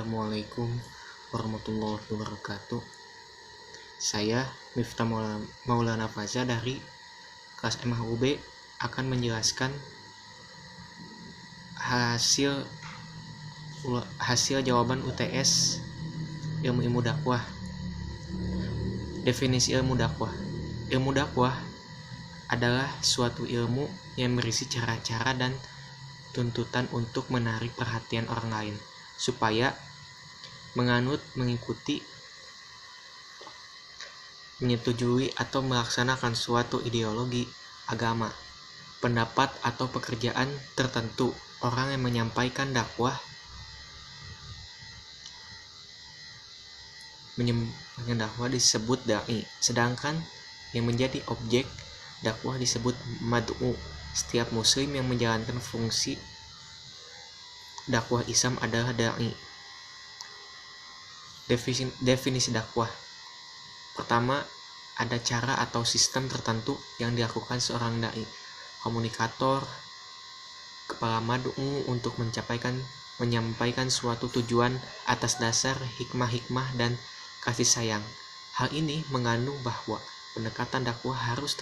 Assalamualaikum warahmatullahi wabarakatuh. Saya Miftah Maulana Faza dari kelas MHUB akan menjelaskan hasil jawaban UTS ilmu dakwah. Definisi ilmu dakwah. Ilmu dakwah adalah suatu ilmu yang berisi cara-cara dan tuntutan untuk menarik perhatian orang lain supaya menganut, mengikuti, menyetujui atau melaksanakan suatu ideologi, agama, pendapat atau pekerjaan tertentu. Orang yang menyampaikan dakwah disebut dai, sedangkan yang menjadi objek dakwah disebut mad'u. Setiap muslim yang menjalankan fungsi dakwah Islam adalah dai. Definisi dakwah. Pertama, ada cara atau sistem tertentu yang dilakukan seorang dai, komunikator, kepala mad'u untuk menyampaikan suatu tujuan atas dasar hikmah dan kasih sayang. Hal ini mengandung bahwa pendekatan dakwah harus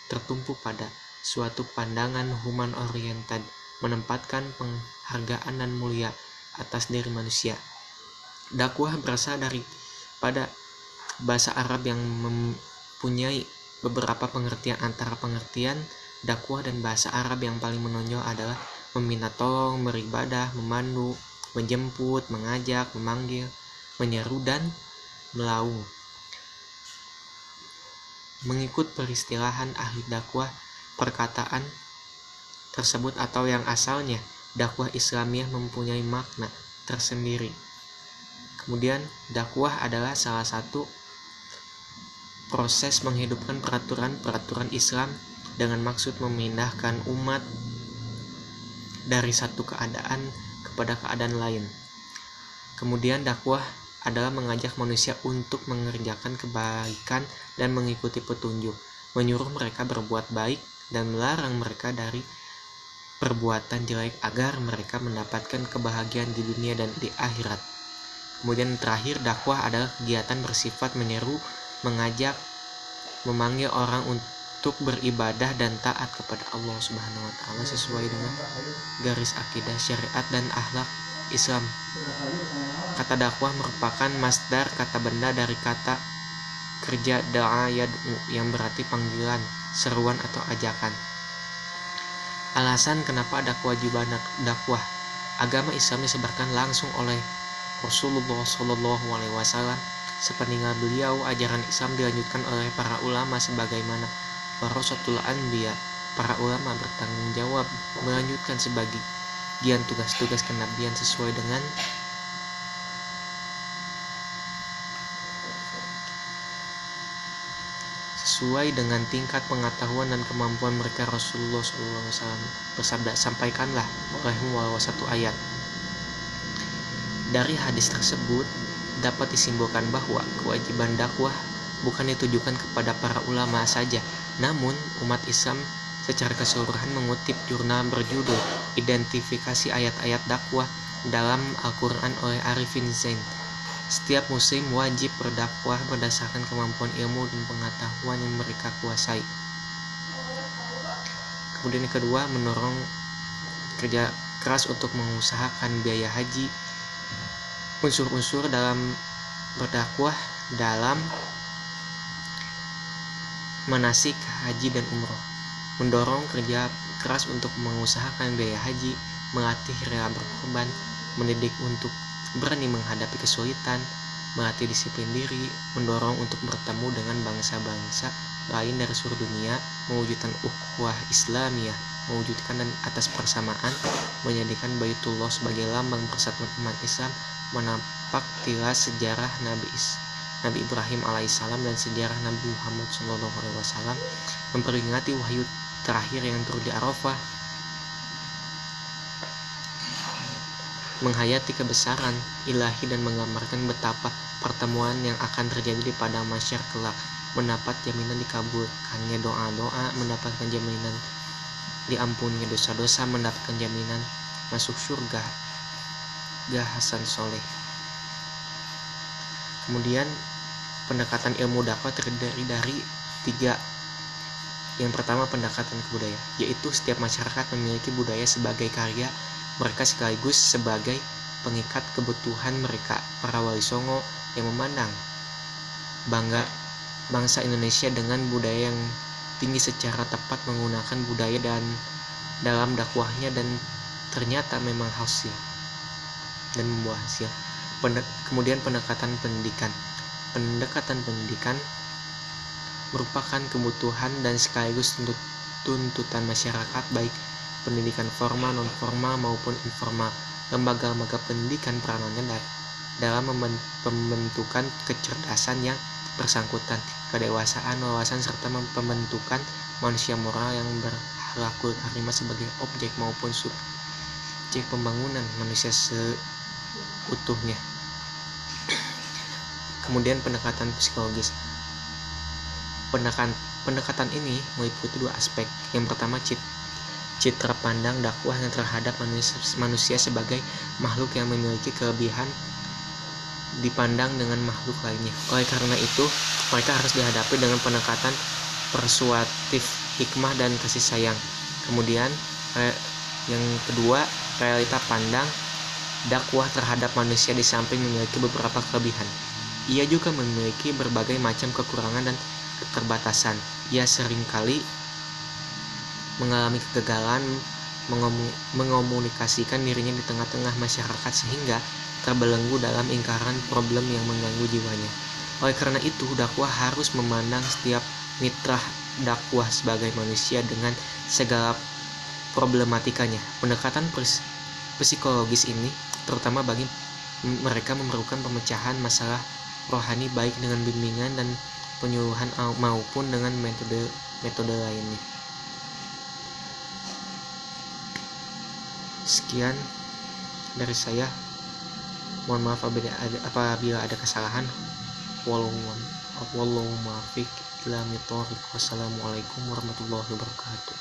tertumpu pada suatu pandangan human oriented, menempatkan penghargaan dan mulia atas diri manusia. Dakwah berasal pada bahasa Arab yang mempunyai beberapa pengertian. Antara pengertian dakwah dan bahasa Arab yang paling menonjol adalah meminta tolong, beribadah, memandu, menjemput, mengajak, memanggil, menyeru, dan melaung. Mengikut peristilahan ahli dakwah, perkataan tersebut atau yang asalnya dakwah Islamiyah mempunyai makna tersendiri. Kemudian dakwah adalah salah satu proses menghidupkan peraturan Islam dengan maksud memindahkan umat dari satu keadaan kepada keadaan lain. Kemudian dakwah adalah mengajak manusia untuk mengerjakan kebaikan dan mengikuti petunjuk, menyuruh mereka berbuat baik dan melarang mereka dari perbuatan jelek agar mereka mendapatkan kebahagiaan di dunia dan di akhirat. Kemudian terakhir, dakwah adalah kegiatan bersifat menyeru, mengajak, memanggil orang untuk beribadah dan taat kepada Allah Subhanahu wa taala sesuai dengan garis akidah, syariat, dan akhlak Islam. Kata dakwah merupakan masdar kata benda dari kata kerja da'a yad'u yang berarti panggilan, seruan atau ajakan. Alasan kenapa ada kewajiban dakwah. Agama Islam disebarkan langsung oleh Rasulullah SAW. Sepeninggal beliau, ajaran Islam dilanjutkan oleh para ulama sebagaimana warasatul anbiya. Para ulama bertanggung jawab melanjutkan sebagian tugas-tugas kenabian sesuai dengan tingkat pengetahuan dan kemampuan mereka. Rasulullah SAW bersabda, "Sampaikanlah olehmu walau satu ayat." Dari hadis tersebut dapat disimpulkan bahwa kewajiban dakwah bukan ditujukan kepada para ulama saja, namun umat Islam secara keseluruhan. Mengutip jurnal berjudul Identifikasi Ayat-Ayat Dakwah dalam Al-Quran oleh Arifin Zain, setiap muslim wajib berdakwah berdasarkan kemampuan ilmu dan pengetahuan yang mereka kuasai. Kemudian yang kedua, mendorong kerja keras untuk mengusahakan biaya haji. Unsur-unsur dalam berdakwah dalam manasik haji dan umroh: mendorong kerja keras untuk mengusahakan biaya haji, melatih rela berkorban, mendidik untuk berani menghadapi kesulitan, melatih disiplin diri, mendorong untuk bertemu dengan bangsa-bangsa lain dari seluruh dunia, mewujudkan ukhuwah Islamiyah, mewujudkan dan atas persamaan, menjadikan Baitullah sebagai lambang persatuan umat Islam, menapak tilas sejarah Nabi Ibrahim alaihissalam dan sejarah Nabi Muhammad SAW, memperingati wahyu terakhir yang turun di Arafah, menghayati kebesaran ilahi dan menggambarkan betapa pertemuan yang akan terjadi di padang mahsyar kelak, mendapat jaminan dikabulkannya doa-doa, mendapatkan jaminan diampuni dosa-dosa, mendapatkan jaminan masuk surga, Hasan Soleh. Kemudian pendekatan ilmu dakwah terdiri dari 3. Yang pertama, pendekatan ke budaya, yaitu setiap masyarakat memiliki budaya sebagai karya mereka sekaligus sebagai pengikat kebutuhan mereka. Para wali songo yang memandang bangga bangsa Indonesia dengan budaya yang tinggi secara tepat menggunakan budaya dan dalam dakwahnya, dan ternyata memang hasil dan membuah hasil. Kemudian pendekatan pendidikan. Pendekatan pendidikan merupakan kebutuhan dan sekaligus tuntutan masyarakat, baik pendidikan formal, non formal maupun informal. Lembaga-lembaga pendidikan peranannya dalam pembentukan kecerdasan yang bersangkutan, kedewasaan, wawasan, serta pembentukan manusia moral yang berlaku karimah sebagai objek maupun subjek pembangunan manusia seutuhnya. Kemudian pendekatan psikologis. Pendekatan ini meliputi 2 aspek. Yang pertama, citra pandang dakwah yang terhadap manusia sebagai makhluk yang memiliki kelebihan dipandang dengan makhluk lainnya. Oleh karena itu, mereka harus dihadapi dengan pendekatan persuasif, hikmah, dan kasih sayang. Kemudian yang kedua, realita pandang dakwah terhadap manusia di samping memiliki beberapa kelebihan, ia juga memiliki berbagai macam kekurangan dan keterbatasan. Ia seringkali mengalami kegagalan mengomunikasikan dirinya di tengah-tengah masyarakat sehingga terbelenggu dalam lingkaran problem yang mengganggu jiwanya. Oleh karena itu, dakwah harus memandang setiap mitra dakwah sebagai manusia dengan segala problematikanya. Pendekatan psikologis ini terutama bagi mereka memerlukan pemecahan masalah rohani baik dengan bimbingan dan penyuluhan maupun dengan metode lainnya. Sekian dari saya. Mohon maaf apabila ada kesalahan. Wallahu muwaffiq ila aqwamit thoriq. Wassalamualaikum warahmatullahi wabarakatuh.